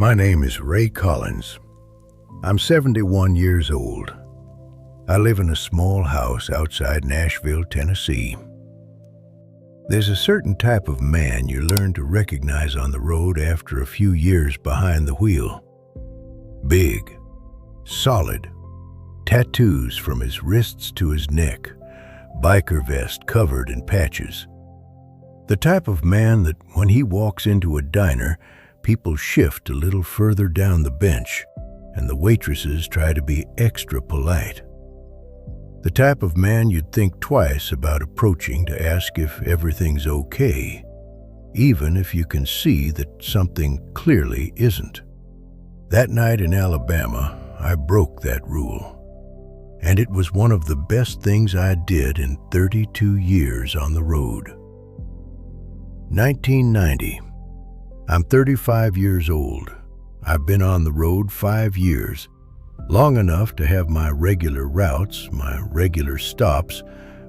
My name is Ray Collins. I'm 71 years old. I live in a small house outside Nashville, Tennessee. There's a certain type of man you learn to recognize on the road after a few years behind the wheel. Big, solid, tattoos from his wrists to his neck, biker vest covered in patches. The type of man that when he walks into a diner, people shift a little further down the bench, and the waitresses try to be extra polite. The type of man you'd think twice about approaching to ask if everything's okay, even if you can see that something clearly isn't. That night in Alabama, I broke that rule, and it was one of the best things I did in 32 years on the road. 1990. I'm 35 years old. I've been on the road 5 years, long enough to have my regular routes, my regular stops,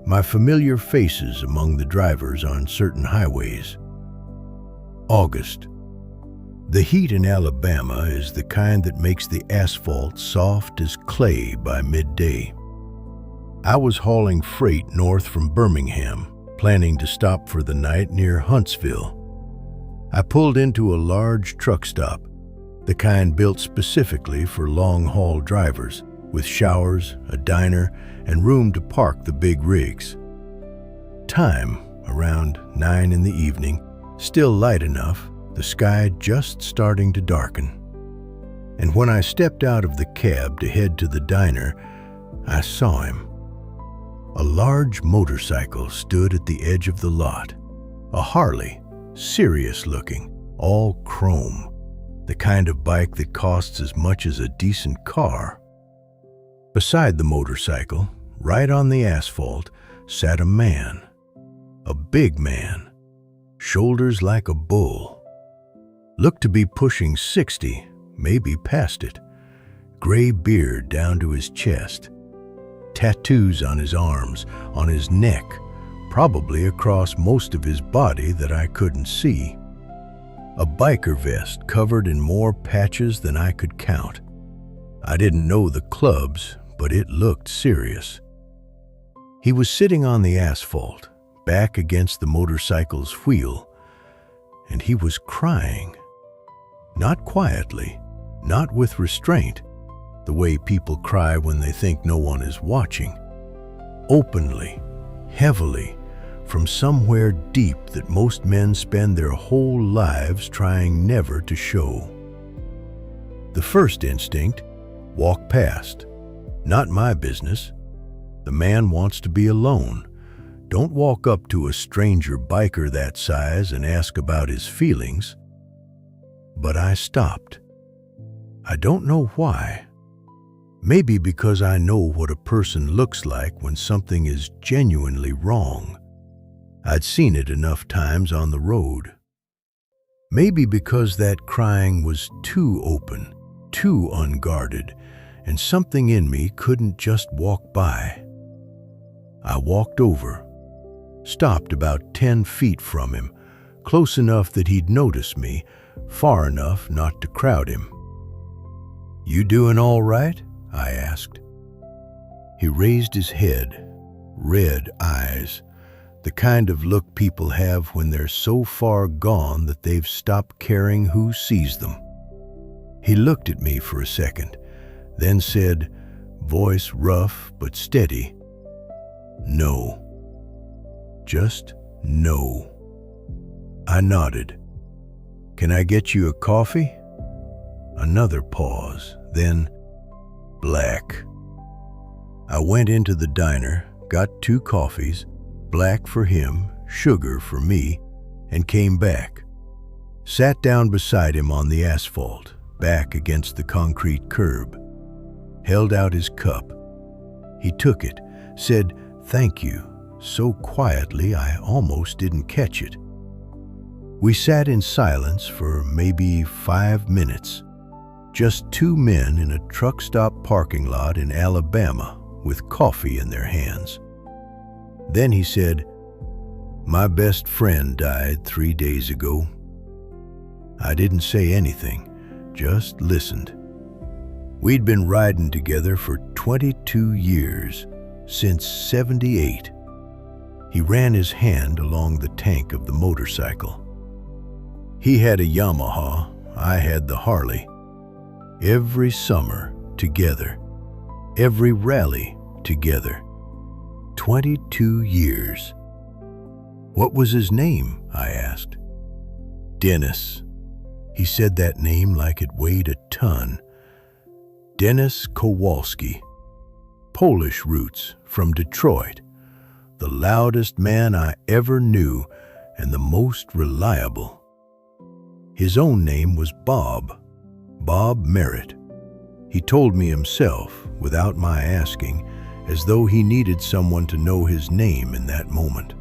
my familiar faces among the drivers on certain highways. August. The heat in Alabama is the kind that makes the asphalt soft as clay by midday. I was hauling freight north from Birmingham, planning to stop for the night near Huntsville. I pulled into a large truck stop, the kind built specifically for long-haul drivers, with showers, a diner, and room to park the big rigs. Time, around 9 in the evening, still light enough, the sky just starting to darken. And when I stepped out of the cab to head to the diner, I saw him. A large motorcycle stood at the edge of the lot, a Harley, serious looking, all chrome, the kind of bike that costs as much as a decent car. Beside the motorcycle, right on the asphalt, sat a man, a big man, shoulders like a bull. Looked to be pushing 60, maybe past it, gray beard down to his chest, tattoos on his arms, on his neck, probably across most of his body that I couldn't see. A biker vest covered in more patches than I could count. I didn't know the clubs, but it looked serious. He was sitting on the asphalt, back against the motorcycle's wheel, and he was crying. Not quietly, not with restraint, the way people cry when they think no one is watching. Openly, heavily, from somewhere deep that most men spend their whole lives trying never to show. The first instinct, walk past. Not my business. The man wants to be alone. Don't walk up to a stranger biker that size and ask about his feelings. But I stopped. I don't know why. Maybe because I know what a person looks like when something is genuinely wrong. I'd seen it enough times on the road. Maybe because that crying was too open, too unguarded, and something in me couldn't just walk by. I walked over, stopped about 10 feet from him, close enough that he'd notice me, far enough not to crowd him. "You doing all right?" I asked. He raised his head, red eyes, the kind of look people have when they're so far gone that they've stopped caring who sees them. He looked at me for a second, then said, voice rough but steady, "No." Just no. I nodded. "Can I get you a coffee?" Another pause, then black. I went into the diner, got 2 coffees, black for him, sugar for me, and came back. Sat down beside him on the asphalt, back against the concrete curb. Held out his cup. He took it, said, "Thank you," so quietly I almost didn't catch it. We sat in silence for maybe 5 minutes. Just 2 men in a truck stop parking lot in Alabama with coffee in their hands. Then he said, "My best friend died 3 days ago." I didn't say anything, just listened. We'd been riding together for 22 years, since '78. He ran his hand along the tank of the motorcycle. He had a Yamaha, I had the Harley. Every summer together, every rally together. 22 years. What was his name? I asked. Dennis. He said that name like it weighed a ton. Dennis Kowalski. Polish roots, from Detroit. The loudest man I ever knew and the most reliable. His own name was Bob Merritt. He told me himself, without my asking, as though he needed someone to know his name in that moment.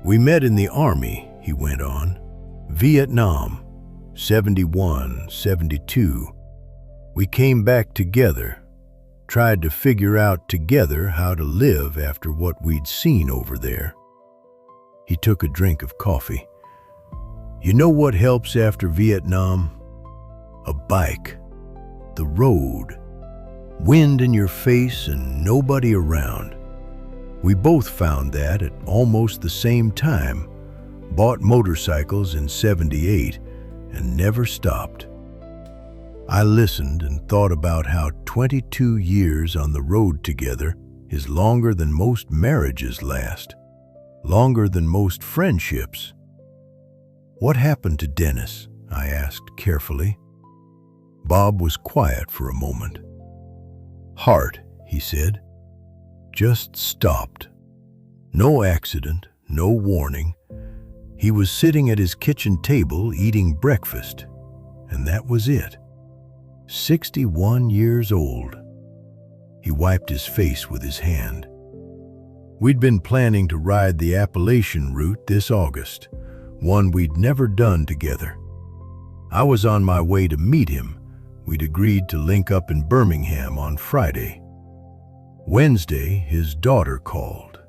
We met in the Army, he went on. Vietnam, 71, 72. We came back together, tried to figure out together how to live after what we'd seen over there. He took a drink of coffee. You know what helps after Vietnam? A bike. The road. Wind in your face and nobody around. We both found that at almost the same time, bought motorcycles in '78 and never stopped. I listened and thought about how 22 years on the road together is longer than most marriages last, longer than most friendships. What happened to Dennis? I asked carefully. Bob was quiet for a moment. Heart, he said. Just stopped. No accident, no warning. He was sitting at his kitchen table eating breakfast, and that was it. 61 years old. He wiped his face with his hand. We'd been planning to ride the Appalachian route this August, one we'd never done together. I was on my way to meet him. We'd agreed to link up in Birmingham on Friday. Wednesday, his daughter called.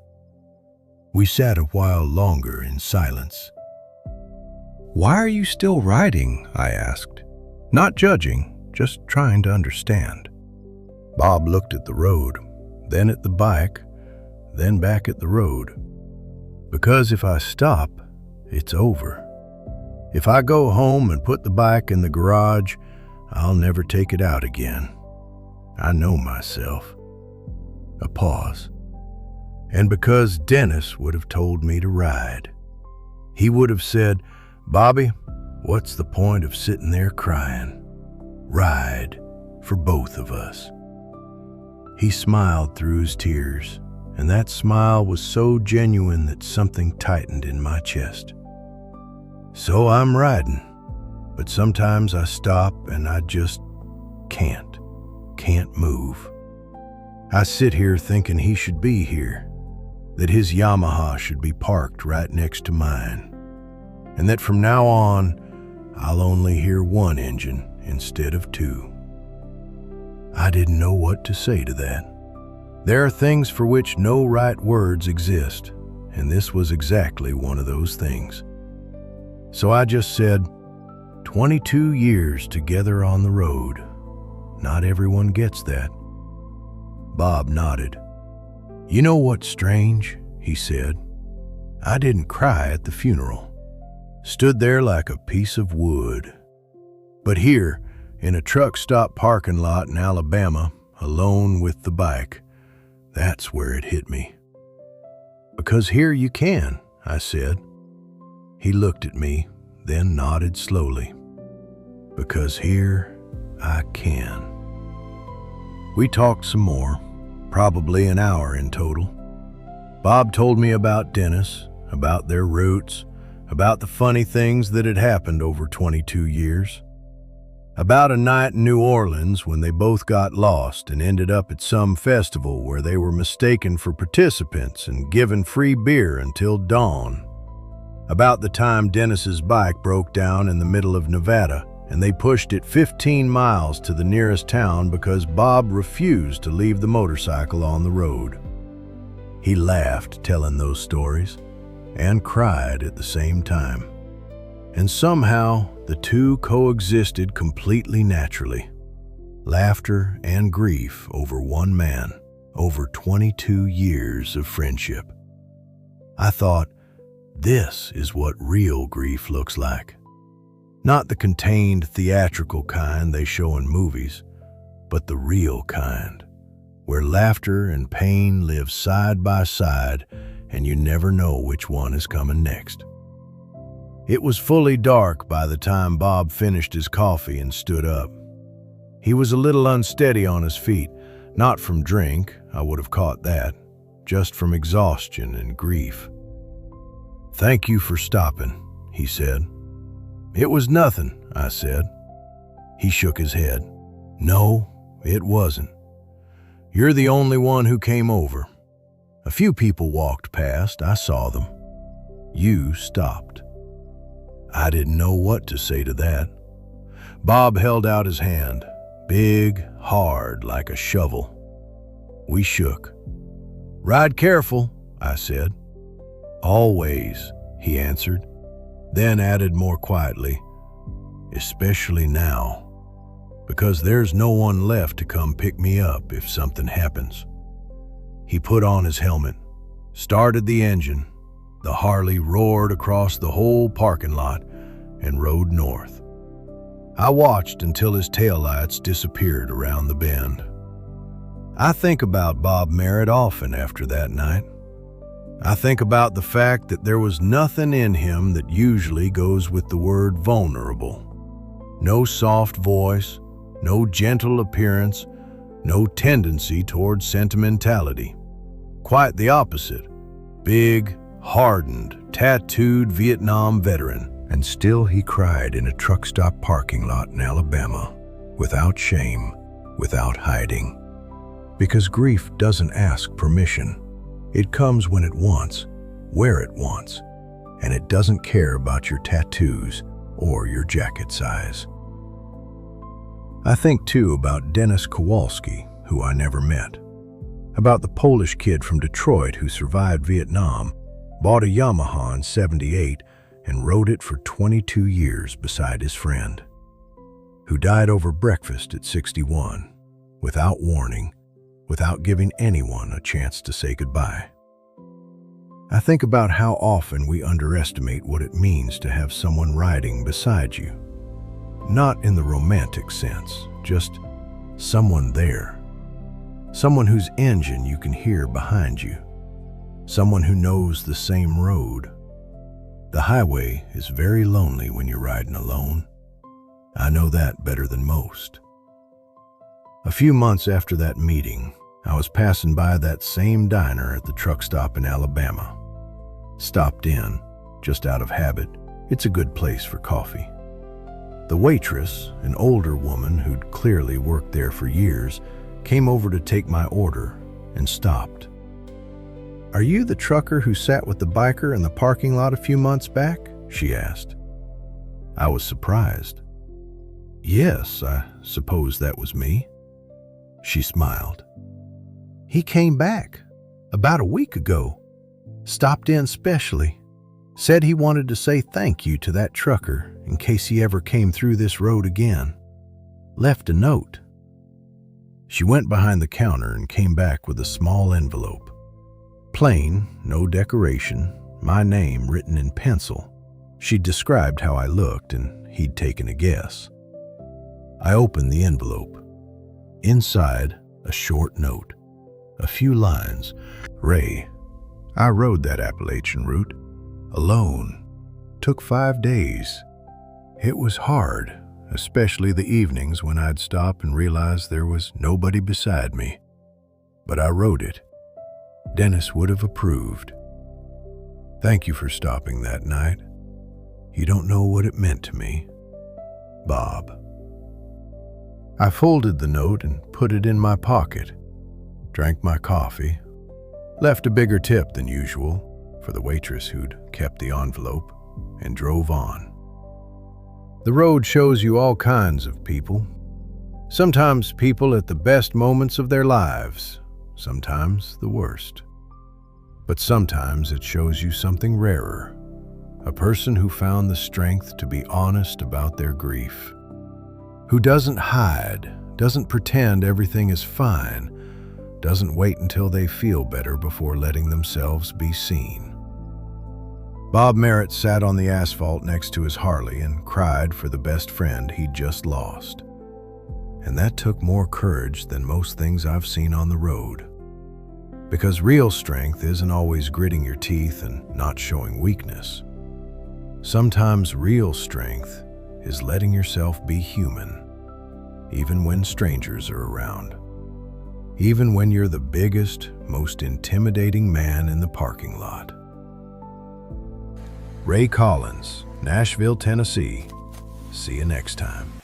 We sat a while longer in silence. "Why are you still riding?" I asked. Not judging, just trying to understand. Bob looked at the road, then at the bike, then back at the road. Because if I stop, it's over. If I go home and put the bike in the garage, I'll never take it out again. I know myself. A pause. And because Dennis would have told me to ride. He would have said, "Bobby, what's the point of sitting there crying? Ride for both of us." He smiled through his tears, and that smile was so genuine that something tightened in my chest. So I'm riding, but sometimes I stop and I just can't move. I sit here thinking he should be here, that his Yamaha should be parked right next to mine, and that from now on, I'll only hear one engine instead of two. I didn't know what to say to that. There are things for which no right words exist, and this was exactly one of those things. So I just said, 22 years together on the road. Not everyone gets that. Bob nodded. You know what's strange? He said. I didn't cry at the funeral. Stood there like a piece of wood. But here, in a truck stop parking lot in Alabama, alone with the bike, that's where it hit me. Because here you can, I said. He looked at me, then nodded slowly. Because here I can. We talked some more, probably an hour in total. Bob told me about Dennis, about their roots, about the funny things that had happened over 22 years. About a night in New Orleans when they both got lost and ended up at some festival where they were mistaken for participants and given free beer until dawn. About the time Dennis's bike broke down in the middle of Nevada and they pushed it 15 miles to the nearest town because Bob refused to leave the motorcycle on the road. He laughed telling those stories and cried at the same time. And somehow The two coexisted completely naturally. Laughter and grief over one man, over 22 years of friendship. I thought, this is what real grief looks like. Not the contained, theatrical kind they show in movies, but the real kind, where laughter and pain live side by side and you never know which one is coming next. It was fully dark by the time Bob finished his coffee and stood up. He was a little unsteady on his feet, not from drink, I would have caught that, just from exhaustion and grief. "Thank you for stopping," he said. "It was nothing," I said. He shook his head. "No, it wasn't. You're the only one who came over. A few people walked past, I saw them. You stopped." I didn't know what to say to that. Bob held out his hand, big, hard, like a shovel. We shook. "Ride careful," I said. "Always," he answered, then added more quietly, "especially now, because there's no one left to come pick me up if something happens." He put on his helmet, started the engine. The Harley roared across the whole parking lot and rode north. I watched until his taillights disappeared around the bend. I think about Bob Merritt often after that night. I think about the fact that there was nothing in him that usually goes with the word vulnerable. No soft voice, no gentle appearance, no tendency toward sentimentality. Quite the opposite. Big, hardened, tattooed Vietnam veteran. And still he cried in a truck stop parking lot in Alabama, without shame, without hiding. Because grief doesn't ask permission. It comes when it wants, where it wants, and it doesn't care about your tattoos or your jacket size. I think too about Dennis Kowalski, who I never met. About the Polish kid from Detroit who survived Vietnam, bought a Yamaha in '78, and rode it for 22 years beside his friend, who died over breakfast at 61, without warning, without giving anyone a chance to say goodbye. I think about how often we underestimate what it means to have someone riding beside you. Not in the romantic sense, just someone there. Someone whose engine you can hear behind you. Someone who knows the same road. The highway is very lonely when you're riding alone. I know that better than most. A few months after that meeting, I was passing by that same diner at the truck stop in Alabama. Stopped in, just out of habit. It's a good place for coffee. The waitress, an older woman who'd clearly worked there for years, came over to take my order and stopped. "Are you the trucker who sat with the biker in the parking lot a few months back?" she asked. I was surprised. "Yes, I suppose that was me." She smiled. "He came back about a week ago. Stopped in specially. Said he wanted to say thank you to that trucker in case he ever came through this road again. Left a note." She went behind the counter and came back with a small envelope. Plain, no decoration, my name written in pencil. She described how I looked and he'd taken a guess. I opened the envelope. Inside, a short note. A few lines. "Ray, I rode that Appalachian route. Alone. Took 5 days. It was hard, especially the evenings when I'd stop and realize there was nobody beside me. But I rode it. Dennis would have approved. Thank you for stopping that night. You don't know what it meant to me. Bob." I folded the note and put it in my pocket, drank my coffee, left a bigger tip than usual for the waitress who'd kept the envelope, and drove on. The road shows you all kinds of people. Sometimes people at the best moments of their lives, sometimes the worst. But sometimes it shows you something rarer, A person who found the strength to be honest about their grief. Who doesn't hide, doesn't pretend everything is fine, doesn't wait until they feel better before letting themselves be seen. Bob Merritt sat on the asphalt next to his Harley and cried for the best friend he'd just lost. And that took more courage than most things I've seen on the road. Because real strength isn't always gritting your teeth and not showing weakness. Sometimes real strength is letting yourself be human, even when strangers are around. Even when you're the biggest, most intimidating man in the parking lot. Ray Collins, Nashville, Tennessee. See you next time.